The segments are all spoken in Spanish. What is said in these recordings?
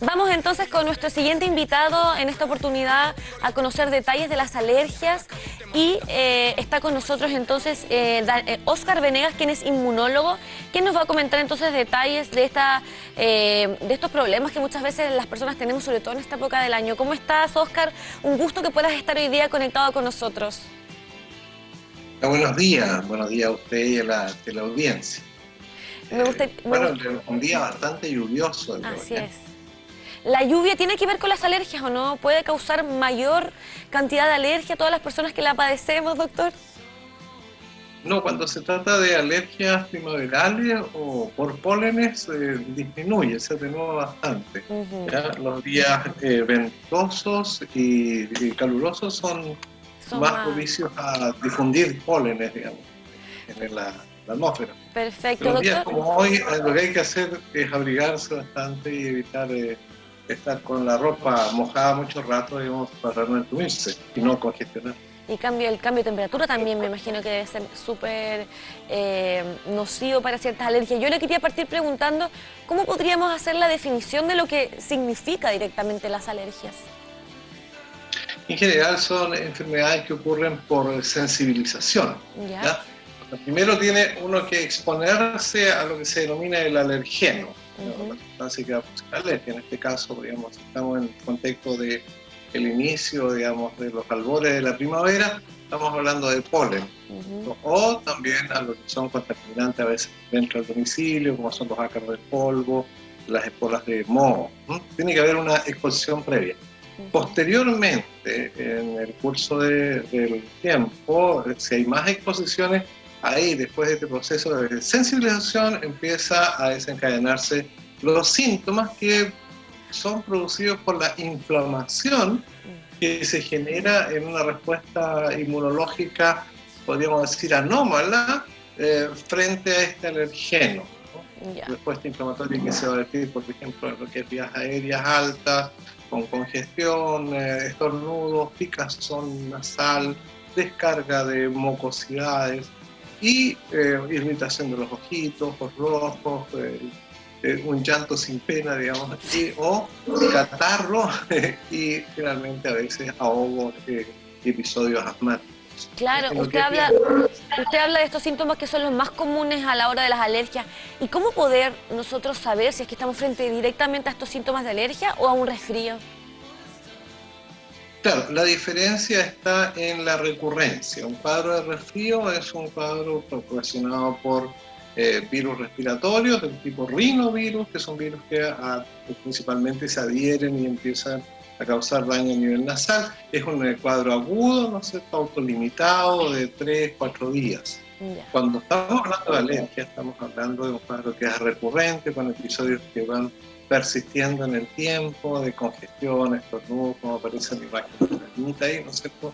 Vamos entonces con nuestro siguiente invitado en esta oportunidad a conocer detalles de las alergias y está con nosotros entonces Óscar Venegas, quien es inmunólogo, quien nos va a comentar entonces detalles de estos problemas que muchas veces las personas tenemos, sobre todo en esta época del año. ¿Cómo estás, Óscar? Un gusto que puedas estar hoy día conectado con nosotros. Buenos días a usted y a la audiencia. Bueno, un día bastante lluvioso. Así es. ¿La lluvia tiene que ver con las alergias o no? ¿Puede causar mayor cantidad de alergia a todas las personas que la padecemos, doctor? No, cuando se trata de alergias primaverales o por pólenes, disminuye, se atenúa bastante. ¿Ya? Los días ventosos y calurosos son más propicios a difundir pólenes, digamos, en la atmósfera. Perfecto, Pero los días doctor. como hoy, lo que hay que hacer es abrigarse bastante y evitar estar con la ropa mojada mucho rato, digamos, para no entumirse y no congestionar. Y el cambio de temperatura también me imagino que debe ser súper nocivo para ciertas alergias. Yo le quería partir preguntando cómo podríamos hacer la definición de lo que significa directamente las alergias. En general son enfermedades que ocurren por sensibilización. ¿Ya? Primero tiene uno que exponerse a lo que se denomina el alergeno, la sustancia que va a producir alergia. En este caso, digamos, estamos en el contexto del inicio, digamos, de los albores de la primavera, estamos hablando de polen, o también a lo que son contaminantes a veces dentro del domicilio, como son los ácaros de polvo, las esporas de moho. Tiene que haber una exposición previa. Posteriormente, en el curso del tiempo, si hay más exposiciones, ahí, después de este proceso de sensibilización, empieza a desencadenarse los síntomas que son producidos por la inflamación que se genera en una respuesta inmunológica, podríamos decir, anómala, frente a este alergeno, ¿no? Respuesta inflamatoria que se va a decir, por ejemplo, en lo que es vías aéreas altas, con congestión, estornudos, picazón nasal, descarga de mucosidades, y irritación de los ojitos, ojos rojos, un llanto sin pena, digamos, o catarro y finalmente a veces ahogo y episodios asmáticos. Claro, usted habla de estos síntomas que son los más comunes a la hora de las alergias. ¿Y cómo poder nosotros saber si es que estamos frente directamente a estos síntomas de alergia o a un resfrío? Claro, la diferencia está en la recurrencia. Un cuadro de resfrío es un cuadro ocasionado por virus respiratorios del tipo rinovirus, que son virus que principalmente se adhieren y empiezan a causar daño a nivel nasal. Es un cuadro agudo, ¿no es cierto?, autolimitado de 3-4 días. Cuando estamos hablando de alergia, estamos hablando de un cuadro que es recurrente, con episodios que van persistiendo en el tiempo, de congestión, estornudos, como aparece en la imagen de la niñita ahí, ¿no es cierto?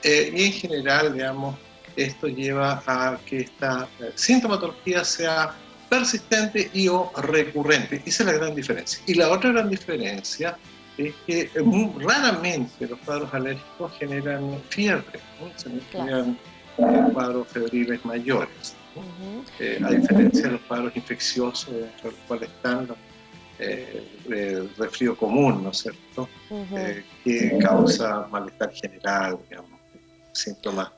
Y en general, digamos, esto lleva a que esta sintomatología sea persistente y o recurrente. Esa es la gran diferencia. Y la otra gran diferencia es que muy raramente los cuadros alérgicos generan fiebre, ¿no? Se generan cuadros febriles mayores, ¿no? A diferencia de los cuadros infecciosos, dentro de los cuales están los resfrío común, ¿no es cierto? Que causa malestar general, digamos, síntomas,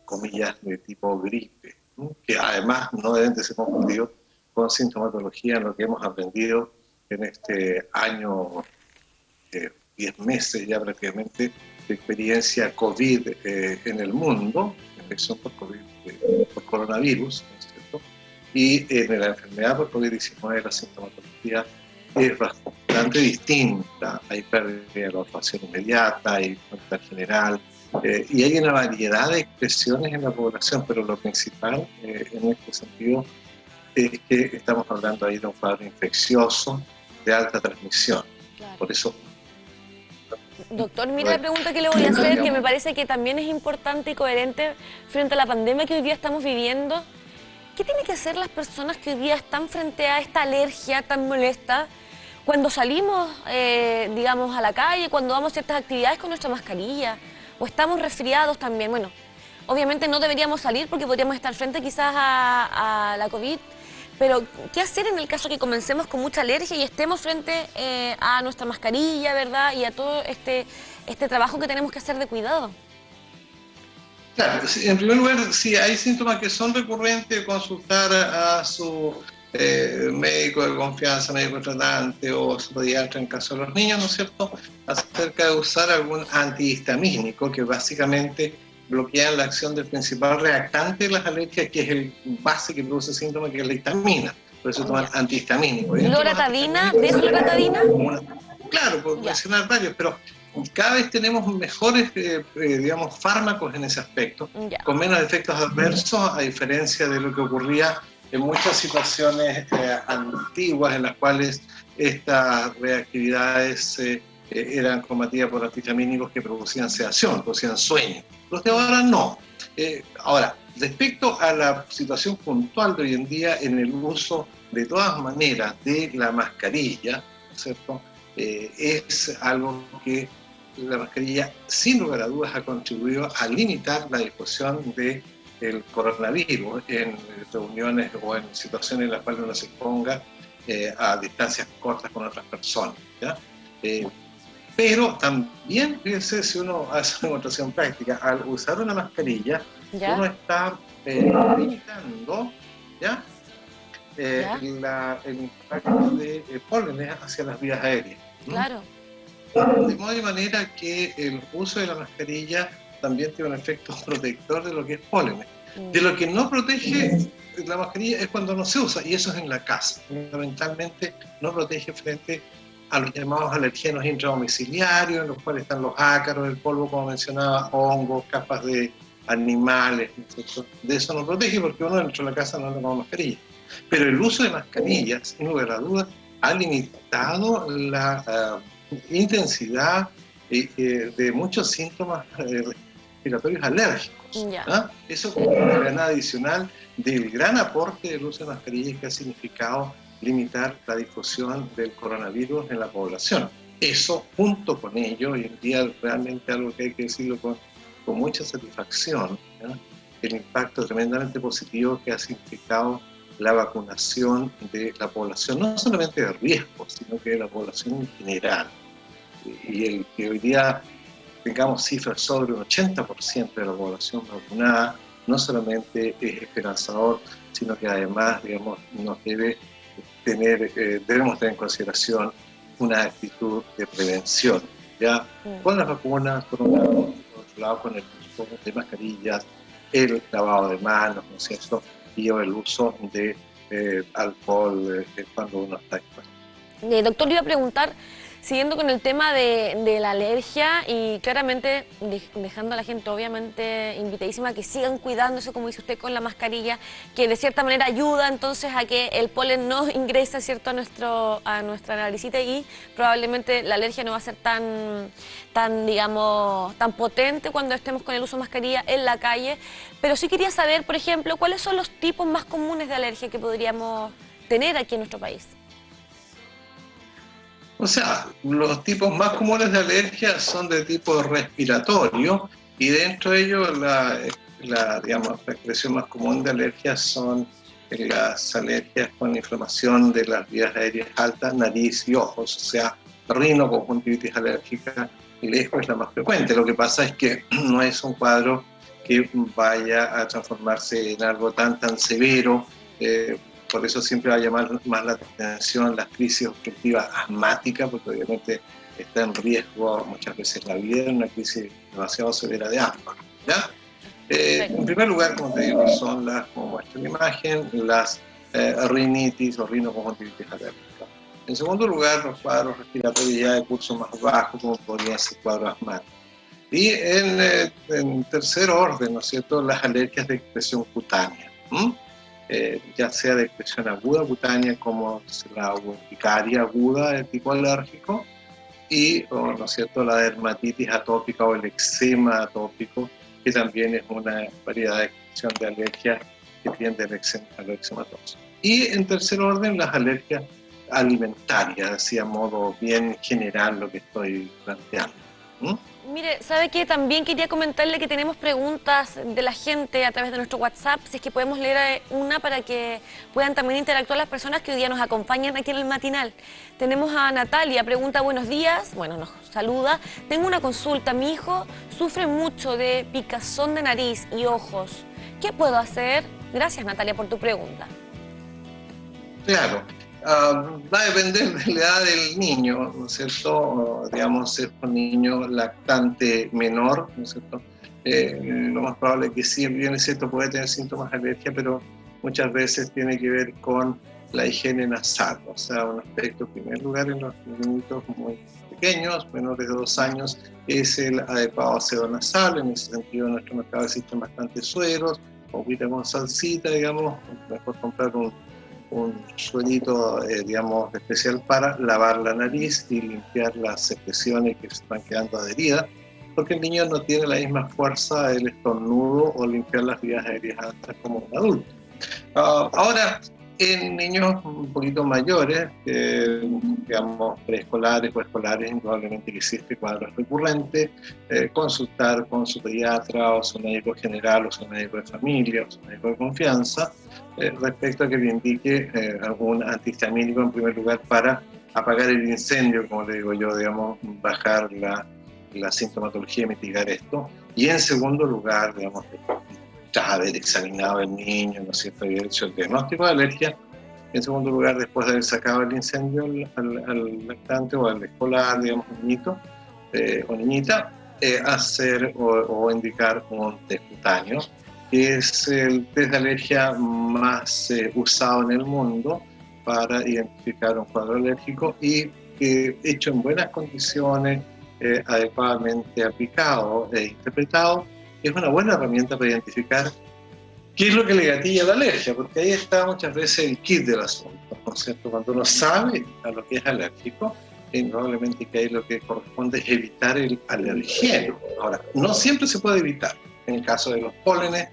comillas, de tipo gripe, ¿no? Que además no deben de ser confundidos con sintomatología en lo que hemos aprendido en este año, 10 meses ya prácticamente, de experiencia COVID en el mundo, infección por COVID, por coronavirus, ¿no es cierto? Y en la enfermedad por COVID-19 la sintomatología es bastante distinta. Hay pérdida de la olfacción inmediata, hay malestar general, y hay una variedad de expresiones en la población, pero lo principal en este sentido es que estamos hablando ahí de un cuadro infeccioso de alta transmisión. Por eso... Doctor, mira la pregunta que le voy a hacer, que me parece que también es importante y coherente frente a la pandemia que hoy día estamos viviendo. ¿Qué tienen que hacer las personas que hoy día están frente a esta alergia tan molesta cuando salimos, digamos, a la calle, cuando vamos a ciertas actividades con nuestra mascarilla, o estamos resfriados también? Bueno, obviamente no deberíamos salir porque podríamos estar frente quizás a la COVID, Pero, ¿qué hacer en el caso que comencemos con mucha alergia y estemos frente a nuestra mascarilla, ¿verdad? Y a todo este trabajo que tenemos que hacer de cuidado. Claro, en primer lugar, si hay síntomas que son recurrentes, consultar a su médico de confianza, médico tratante o su pediatra en caso de los niños, ¿no es cierto?, acerca de usar algún antihistamínico que básicamente bloquea la acción del principal reactante de las alergias, que es el base que produce síntomas, que es la histamina. Por eso toman antihistamínicos. ¿Loratadina? ¿Desloratadina? Claro, por mencionar varios, pero cada vez tenemos mejores, digamos, fármacos en ese aspecto, con menos efectos adversos, a diferencia de lo que ocurría en muchas situaciones antiguas en las cuales estas reactividades eran combatidas por antihistamínicos que producían sedación, producían sueño. Los de ahora no. Ahora, respecto a la situación puntual de hoy en día en el uso de todas maneras de la mascarilla, ¿cierto?, es algo que la mascarilla, sin lugar a dudas, ha contribuido a limitar la difusión del coronavirus en reuniones o en situaciones en las cuales uno se exponga a distancias cortas con otras personas, ¿ya? Pero también, fíjense, si uno hace una demostración práctica, al usar una mascarilla, uno está limitando, ¿ya?, el impacto de pólenes hacia las vías aéreas. Claro. De modo y manera que el uso de la mascarilla también tiene un efecto protector de lo que es pólenes. De lo que no protege la mascarilla es cuando no se usa, y eso es en la casa. Fundamentalmente no protege frente a los llamados alergenos intradomiciliarios, en los cuales están los ácaros, el polvo, como mencionaba, hongos, capas de animales, etc. De eso no protege porque uno dentro de la casa no anda con mascarilla. Pero el uso de mascarillas, sin lugar a dudas, ha limitado la intensidad de muchos síntomas respiratorios alérgicos. Eso como una granada adicional del gran aporte del uso de mascarillas que ha significado limitar la difusión del coronavirus en la población. Eso, junto con ello, hoy en día realmente algo que hay que decirlo con mucha satisfacción, ¿ya?, el impacto tremendamente positivo que ha significado la vacunación de la población, no solamente de riesgo, sino que de la población en general. Y el que hoy día tengamos cifras sobre un 80% de la población vacunada, no solamente es esperanzador, sino que además, digamos, debemos tener en consideración una actitud de prevención, ¿ya? Con las vacunas, por un lado, por otro lado, con el uso de mascarillas, el lavado de manos, ¿no es cierto?, y el uso de alcohol cuando uno está expuesto. Doctor, le iba a preguntar, siguiendo con el tema de la alergia y claramente dejando a la gente obviamente invitadísima a que sigan cuidándose, como dice usted, con la mascarilla, que de cierta manera ayuda entonces a que el polen no ingrese, ¿cierto?, a nuestra naricita, y probablemente la alergia no va a ser digamos, tan potente cuando estemos con el uso de mascarilla en la calle. Pero sí quería saber, por ejemplo, cuáles son los tipos más comunes de alergia que podríamos tener aquí en nuestro país. O sea, los tipos más comunes de alergia son de tipo respiratorio, y dentro de ellos digamos, la expresión más común de alergia son las alergias con inflamación de las vías aéreas altas, nariz y ojos, o sea, rinoconjuntivitis alérgica, lejos es la más frecuente. Lo que pasa es que no es un cuadro que vaya a transformarse en algo tan severo. Por eso siempre va a llamar más la atención las crisis obstructivas asmáticas, porque obviamente está en riesgo muchas veces la vida en una crisis demasiado severa de asma, ¿ya? En primer lugar, como te digo, son las, como muestra la imagen, las rinitis o rinoconjuntivitis alérgica. En segundo lugar, los cuadros respiratorios ya de curso más bajo, como podrían ser cuadros asmáticos. Y en tercer orden, ¿no es cierto?, las alergias de expresión cutánea. Ya sea de expresión aguda cutánea, como la urticaria aguda de tipo alérgico, ¿no es cierto?, la dermatitis atópica o el eczema atópico, que también es una variedad de expresión de alergia que tiende al eczematoso. Y en tercer orden, las alergias alimentarias, así a modo bien general lo que estoy planteando. ¿Mm? Mire, ¿sabe qué? También quería comentarle que tenemos preguntas de la gente a través de nuestro WhatsApp, si es que podemos leer una para que puedan también interactuar las personas que hoy día nos acompañan aquí en el matinal. Tenemos a Natalia, pregunta buenos días, bueno, nos saluda. Tengo una consulta, mi hijo sufre mucho de picazón de nariz y ojos. ¿Qué puedo hacer? Gracias, Natalia, por tu pregunta. Claro, va a depender de la edad del niño, ¿no es cierto? Digamos, si es un niño lactante menor, ¿no es cierto? Lo más probable es que sí, bien es cierto, puede tener síntomas de alergia, pero muchas veces tiene que ver con la higiene nasal, o sea, un aspecto, en primer lugar, en los niños muy pequeños, menores de 2 años, es el adecuado aseo nasal. En ese sentido, en nuestro mercado existen bastantes sueros, o con salsita, digamos, mejor comprar un suelito, digamos, especial para lavar la nariz y limpiar las secreciones que se están quedando adheridas, porque el niño no tiene la misma fuerza del estornudo o limpiar las vías aéreas altas como un adulto. Ahora, en niños un poquito mayores, digamos, preescolares o escolares, probablemente que existe cuadros recurrentes, consultar con su pediatra o su médico general o su médico de familia o su médico de confianza, respecto a que le indique algún antihistamínico en primer lugar para apagar el incendio, como le digo yo, digamos, bajar la sintomatología y mitigar esto. Y en segundo lugar, digamos, tras haber examinado al niño, ¿no es cierto?, y hecho el diagnóstico de alergia. En segundo lugar, después de haber sacado el incendio al lactante o al escolar, digamos, niñito o niñita, hacer o indicar un test cutáneo, que es el test de alergia más usado en el mundo para identificar un cuadro alérgico y hecho en buenas condiciones, adecuadamente aplicado e interpretado, es una buena herramienta para identificar qué es lo que le gatilla la alergia, porque ahí está muchas veces el kit del asunto, ¿no es cierto? Cuando uno sabe a lo que es alérgico, probablemente que ahí lo que corresponde es evitar el alergeno. Ahora, no siempre se puede evitar. En el caso de los pólenes,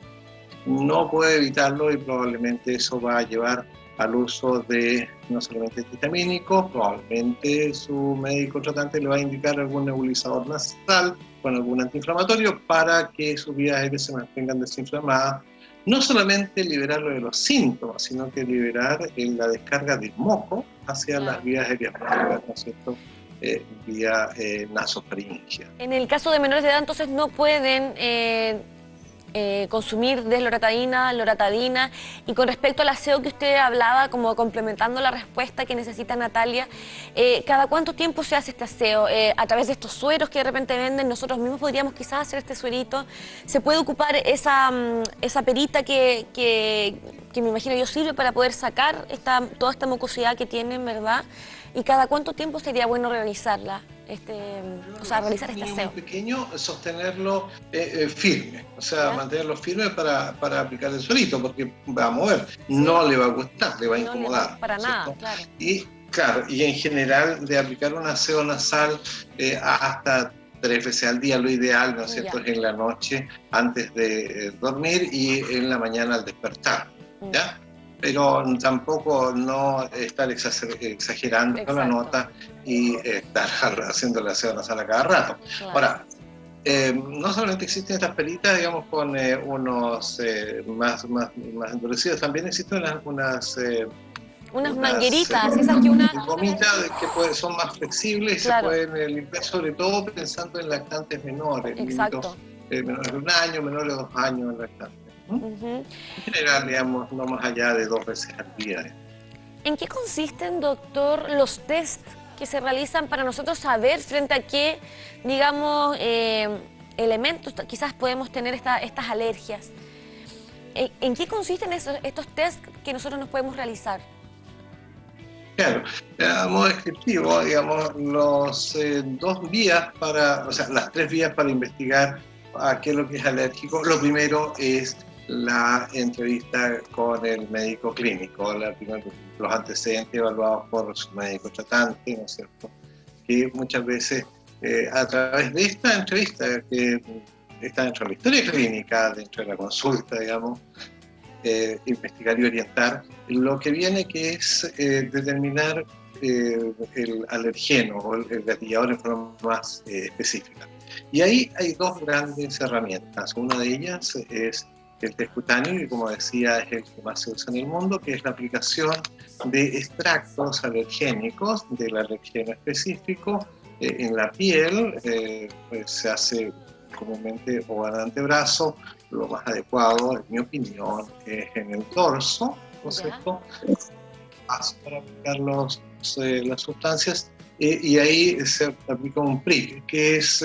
no puede evitarlo y probablemente eso va a llevar al uso de no solamente antihistamínicos, probablemente su médico tratante le va a indicar algún nebulizador nasal con algún antiinflamatorio para que sus vías aéreas se mantengan desinflamadas. No solamente liberarlo de los síntomas, sino que liberar la descarga del moco hacia las vías aéreas, ¿no es cierto? Vía nasofaringia. En el caso de menores de edad, entonces no pueden consumir desloratadina, loratadina. Y con respecto al aseo que usted hablaba, como complementando la respuesta que necesita Natalia, ¿cada cuánto tiempo se hace este aseo? A través de estos sueros que de repente venden, nosotros mismos podríamos quizás hacer este suerito. ¿Se puede ocupar esa perita que me imagino yo sirve para poder sacar toda esta mucosidad que tienen, verdad? ¿Y cada cuánto tiempo sería bueno realizarla? Realizar este aseo. Muy pequeño, sostenerlo firme, o sea, ¿ya? Mantenerlo firme para aplicar el suelito, porque va a mover, sí. No le va a gustar, le va a incomodar. No, para nada, claro. Y claro, y en general de aplicar un aseo nasal hasta 3 veces al día, lo ideal, ¿no es cierto?, es en la noche antes de dormir y en la mañana al despertar, ¿ya? Pero tampoco no estar exagerando con la nota y estar haciendo el aseo nasal a cada rato. Claro. Ahora, no solamente existen estas pelitas, digamos, con unos más endurecidos, también existen unas mangueritas, esas que una... gomitas que son más flexibles, claro. Y se pueden limpiar, sobre todo pensando en lactantes menores. Exacto. Menores de 1 año, menores de 2 años en lactantes. En general, digamos, no más allá de 2 veces al día. ¿En qué consisten, doctor, los test que se realizan para nosotros saber frente a qué, digamos, elementos quizás podemos tener estas alergias? ¿En qué consisten estos test que nosotros nos podemos realizar? Claro, a modo descriptivo, digamos, las 3 vías para investigar a qué es lo que es alérgico. Lo primero es la entrevista con el médico clínico, los antecedentes evaluados por su médico tratante, ¿no es cierto? Que muchas veces a través de esta entrevista, que está dentro de la historia clínica, dentro de la consulta, digamos, investigar y orientar, lo que viene que es determinar el alergeno o el gatillador en forma más específica. Y ahí hay dos grandes herramientas. Una de ellas es el test cutáneo, y como decía es el que más se usa en el mundo, que es la aplicación de extractos alergénicos del alergeno específico en la piel. Pues se hace comúnmente o en el antebrazo. Lo más adecuado, en mi opinión, es en el dorso, ¿no es cierto? Para aplicar las sustancias, y ahí se aplica un prick, que es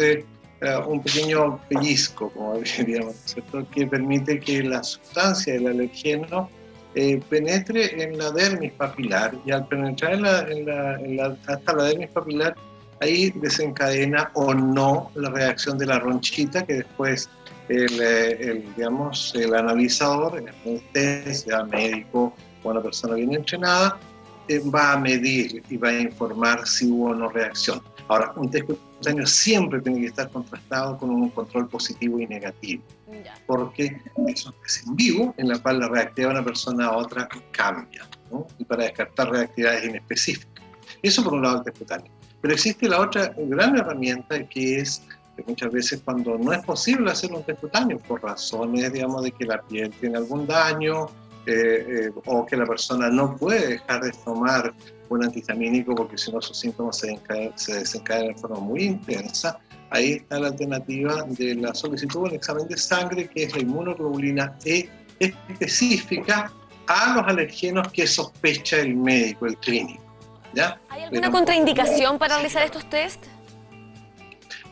un pequeño pellizco, como diríamos, ¿cierto? Que permite que la sustancia del alergeno penetre en la dermis papilar, y al penetrar hasta la dermis papilar, ahí desencadena o no la reacción de la ronchita, que después digamos, el analizador, el test, ya médico o una persona bien entrenada, va a medir y va a informar si hubo o no reacción. Ahora, un test cutáneo siempre tiene que estar contrastado con un control positivo y negativo, porque eso es en vivo, en la cual la reactividad de una persona a otra cambia, ¿no? Y para descartar reactividades inespecíficas. Eso por un lado el test cutáneo. Pero existe la otra gran herramienta, que es que muchas veces cuando no es posible hacer un test cutáneo por razones, digamos, de que la piel tiene algún daño, o que la persona no puede dejar de tomar un antihistamínico porque si no sus síntomas se desencadenan de forma muy intensa, ahí está la alternativa de la solicitud del examen de sangre, que es la inmunoglobulina E específica a los alergenos que sospecha el médico, el clínico, ¿ya? ¿Hay alguna contraindicación para realizar estos test?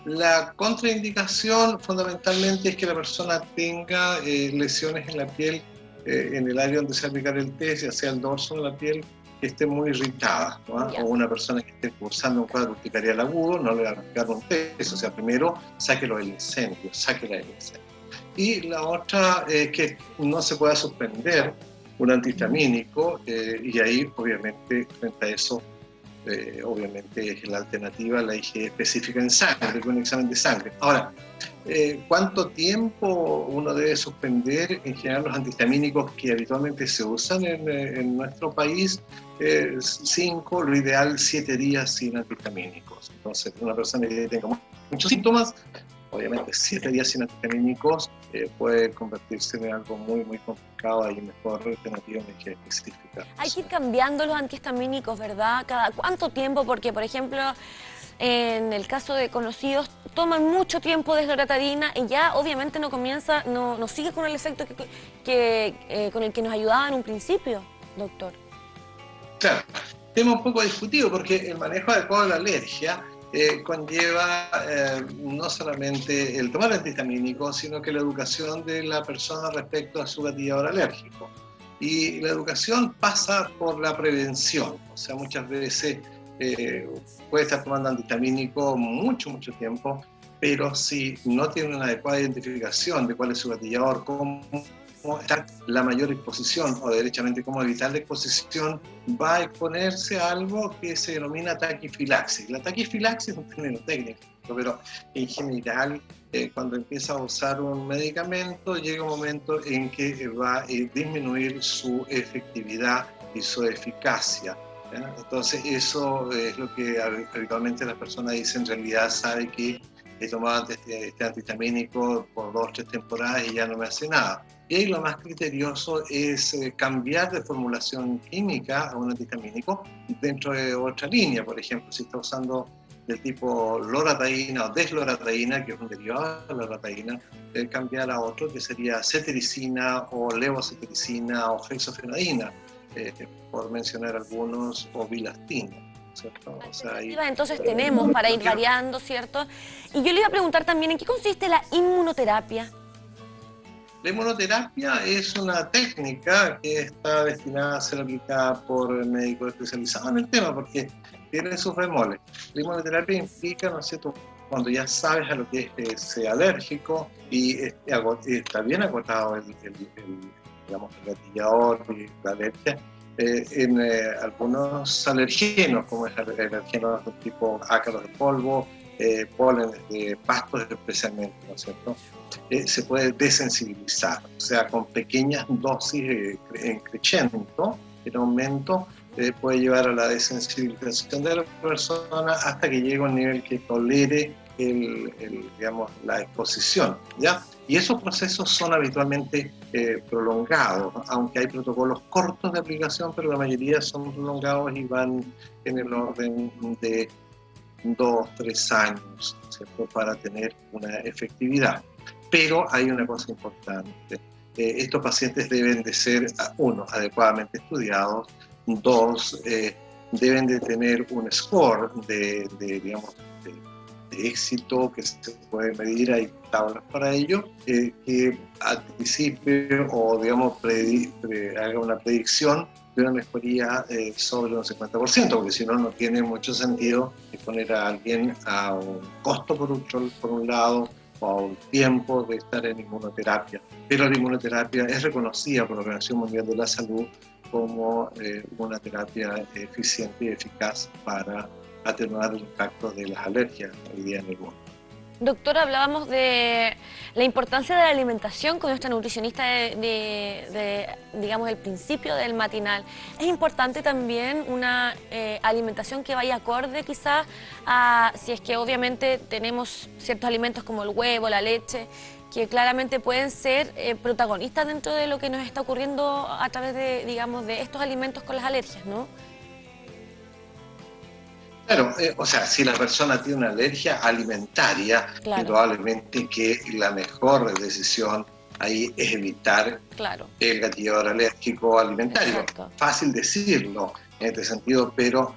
La contraindicación fundamentalmente es que la persona tenga lesiones en la piel, en el área donde se va a aplicar el test, ya sea el dorso de la piel, que esté muy irritada, ¿no? O una persona que esté cursando un cuadro urticarial agudo, no le va a aplicar un test. O sea, primero sáquelo del incendio, sáquela del incendio. Y la otra es que no se pueda suspender un antihistamínico, y ahí obviamente frente a eso obviamente es la alternativa, la IgE específica en sangre, con un examen de sangre. Ahora, ¿cuánto tiempo uno debe suspender? En general los antihistamínicos que habitualmente se usan en nuestro país, 5, lo ideal 7 días sin antihistamínicos. Entonces, una persona que tenga muchos síntomas, obviamente 7 días sin antihistamínicos puede convertirse en algo muy, muy complicado. y mejor alternativa que específica. Hay que ir cambiando los antihistamínicos, ¿verdad? ¿Cada cuánto tiempo? Porque, por ejemplo, en el caso de conocidos, toman mucho tiempo desloratadina y ya obviamente no sigue con el efecto con el que nos ayudaba en un principio, doctor. Claro, tema un poco discutido porque el manejo adecuado de la alergia conlleva no solamente el tomar antihistamínicos, sino que la educación de la persona respecto a su gatillador alérgico. Y la educación pasa por la prevención, o sea, muchas veces puede estar tomando antihistamínico mucho tiempo, pero si no tiene una adecuada identificación de cuál es su gatillador, cómo evitar la mayor exposición o derechamente cómo evitar la exposición, va a exponerse a algo que se denomina taquifilaxis. La taquifilaxis es un término técnico, pero en general cuando empieza a usar un medicamento llega un momento en que va a disminuir su efectividad y su eficacia. ¿Ya? Entonces eso es lo que habitualmente las personas dicen, en realidad sabe que he tomado este antihistamínico por 2 o 3 temporadas y ya no me hace nada. Y ahí lo más criterioso es cambiar de formulación química a un antihistamínico dentro de otra línea. Por ejemplo, si está usando del tipo loratadina o desloratadina, que es un derivado de la loratadina, cambiar a otro que sería cetericina o levocetericina o hexofenadina, por mencionar algunos, o bilastina. ¿Cierto? O sea, entonces tenemos para ir variando, ¿cierto? Y yo le iba a preguntar también, ¿en qué consiste la inmunoterapia? La inmunoterapia es una técnica que está destinada a ser aplicada por médicos especializados en el tema, porque tiene sus bemoles. La inmunoterapia implica, ¿no es cierto?, cuando ya sabes a lo que es alérgico y está bien acotado el gatillador y la alergia, en algunos alergenos, como es alergenos de tipo ácaros de polvo, polen de pastos especialmente, ¿no es cierto? Se puede desensibilizar, o sea, con pequeñas dosis en crecimiento, en aumento, puede llevar a la desensibilización de la persona hasta que llegue a un nivel que tolere digamos, la exposición, ¿ya? Y esos procesos son habitualmente prolongados, aunque hay protocolos cortos de aplicación, pero la mayoría son prolongados y van en el orden de 2-3 años, ¿cierto?, para tener una efectividad. Pero hay una cosa importante. Estos pacientes deben de ser, uno, adecuadamente estudiados, dos, deben de tener un score digamos, de éxito que se puede medir, hay tablas para ello, que anticipe o, digamos, haga una predicción de una mejoría sobre un 50%, porque si no, no tiene mucho sentido exponer a alguien a un costo por un lado, o a un tiempo de estar en inmunoterapia. Pero la inmunoterapia es reconocida por la Organización Mundial de la Salud como una terapia eficiente y eficaz para atenuar el impacto de las alergias hoy día en el mundo. Doctor, hablábamos de la importancia de la alimentación con nuestra nutricionista digamos, el principio del matinal. Es importante también una alimentación que vaya acorde quizás a, si es que obviamente tenemos ciertos alimentos como el huevo, la leche, que claramente pueden ser protagonistas dentro de lo que nos está ocurriendo a través de, digamos, de estos alimentos con las alergias, ¿no? Claro, o sea, si la persona tiene una alergia alimentaria, claro, probablemente que la mejor decisión ahí es evitar el gatillador alérgico alimentario. Exacto. Fácil decirlo en este sentido, pero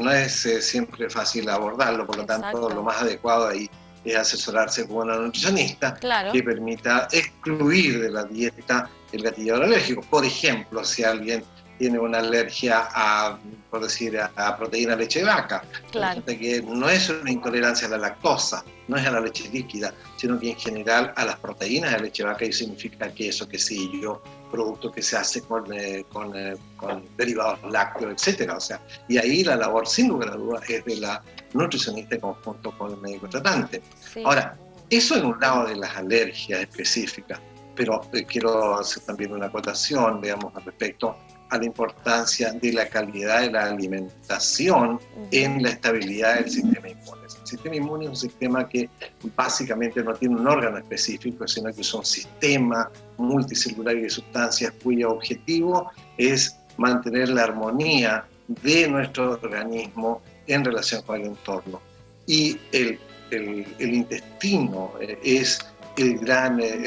no es siempre fácil abordarlo, por lo tanto lo más adecuado ahí es asesorarse con una nutricionista que permita excluir de la dieta el gatillador alérgico. Por ejemplo, si alguien tiene una alergia por decir, a proteína de leche de vaca. Claro. Que no es una intolerancia a la lactosa, no es a la leche líquida, sino que en general a las proteínas de leche de vaca, y significa queso, quesillo, producto que se hace con derivados lácteos, etc. O sea, y ahí la labor, sin lugar a dudas, es de la nutricionista en conjunto con el médico tratante. Sí. Ahora, eso en un lado de las alergias específicas, pero quiero hacer también una acotación, digamos, al respecto a la importancia de la calidad de la alimentación en la estabilidad del sistema inmune. El sistema inmune es un sistema que básicamente no tiene un órgano específico, sino que es un sistema multicelular y de sustancias cuyo objetivo es mantener la armonía de nuestro organismo en relación con el entorno. Y el intestino es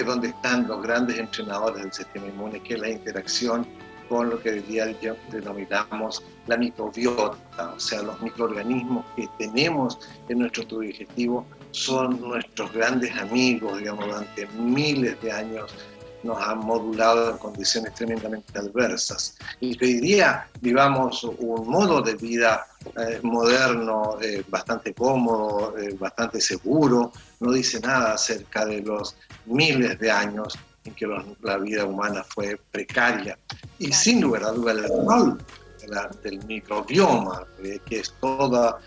donde están los grandes entrenadores del sistema inmune, que es la interacción con lo que hoy día denominamos la microbiota, o sea, los microorganismos que tenemos en nuestro tubo digestivo son nuestros grandes amigos, digamos, durante miles de años nos han modulado en condiciones tremendamente adversas. Y que hoy día vivamos un modo de vida moderno, bastante cómodo, bastante seguro, no dice nada acerca de los miles de años en que la vida humana fue precaria. Y sin lugar a dudas el rol del microbioma, que es todo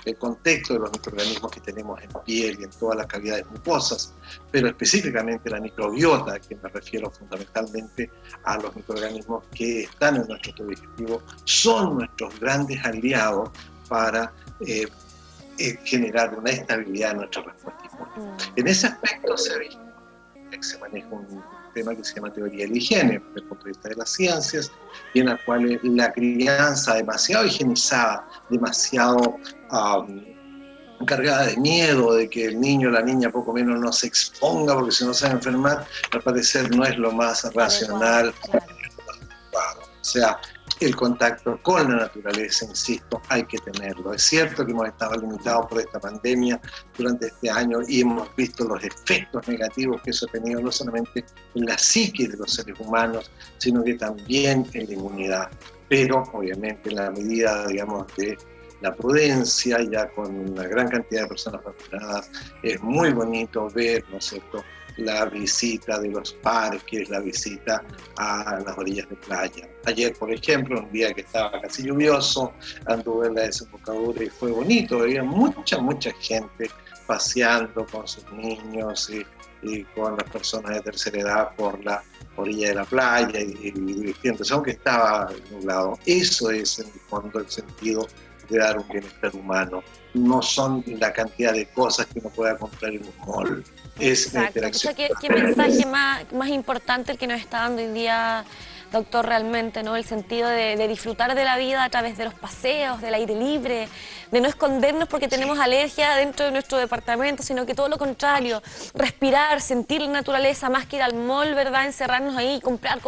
el contexto de los microorganismos que tenemos en piel y en todas las cavidades mucosas, pero específicamente la microbiota, que me refiero fundamentalmente a los microorganismos que están en nuestro tubo digestivo, son nuestros grandes aliados para generar una estabilidad en nuestra respuesta inmune. En ese aspecto se maneja un tema que se llama teoría de la higiene, desde el punto de vista de las ciencias, y en la cual la crianza demasiado higienizada, demasiado cargada de miedo, de que el niño o la niña poco menos no se exponga porque si no se va a enfermar, al parecer no es lo más racional. O sea, el contacto con la naturaleza, insisto, hay que tenerlo. Es cierto que hemos estado limitados por esta pandemia durante este año y hemos visto los efectos negativos que eso ha tenido no solamente en la psique de los seres humanos, sino que también en la inmunidad. Pero, obviamente, en la medida, digamos, de la prudencia, ya con una gran cantidad de personas vacunadas, es muy bonito ver, ¿no es cierto?, la visita de los parques, la visita a las orillas de playa. Ayer, por ejemplo, un día que estaba casi lluvioso, anduve en la desembocadura y fue bonito, había mucha gente paseando con sus niños y con las personas de tercera edad por la orilla de la playa y divirtiéndose, aunque estaba nublado. Eso es en el fondo el sentido de dar un bienestar humano. No son la cantidad de cosas que uno pueda comprar en un mall. Es la interacción. O sea, ¿qué mensaje más importante el que nos está dando hoy día, doctor, realmente, ¿no? El sentido de disfrutar de la vida a través de los paseos, del aire libre, de no escondernos porque tenemos alergia dentro de nuestro departamento, sino que todo lo contrario, respirar, sentir la naturaleza, más que ir al mall, ¿verdad? Encerrarnos ahí, comprar.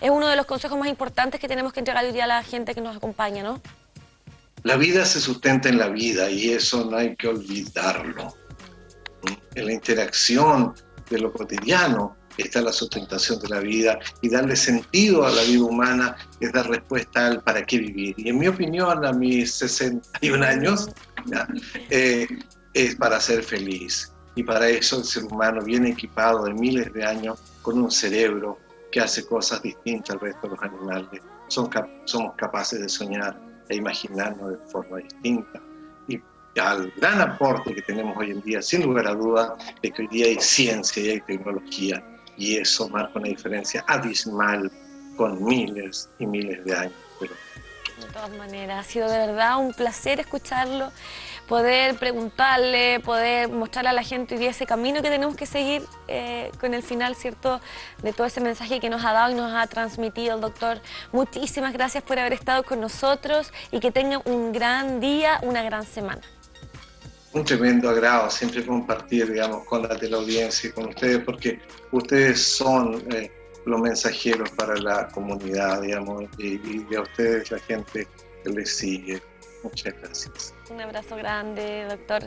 Es uno de los consejos más importantes que tenemos que entregar hoy día a la gente que nos acompaña, ¿no? La vida se sustenta en la vida y eso no hay que olvidarlo. En la interacción de lo cotidiano está la sustentación de la vida, y darle sentido a la vida humana es dar respuesta al para qué vivir. Y en mi opinión, a mis 61 años, es para ser feliz. Y para eso el ser humano viene equipado de miles de años con un cerebro que hace cosas distintas al resto de los animales. Somos capaces de soñar e imaginarnos de forma distinta. Y al gran aporte que tenemos hoy en día, sin lugar a dudas, es que hoy día hay ciencia y hay tecnología, y eso marca una diferencia abismal con miles y miles de años. Pero de todas maneras, ha sido de verdad un placer escucharlo, poder preguntarle, poder mostrarle a la gente hoy día ese camino que tenemos que seguir con el final, ¿cierto?, de todo ese mensaje que nos ha dado y nos ha transmitido el doctor. Muchísimas gracias por haber estado con nosotros y que tengan un gran día, una gran semana. Un tremendo agrado siempre compartir, digamos, con la teleaudiencia y con ustedes, porque ustedes son los mensajeros para la comunidad, digamos, y a ustedes la gente que les sigue. Muchas gracias. Un abrazo grande, doctor.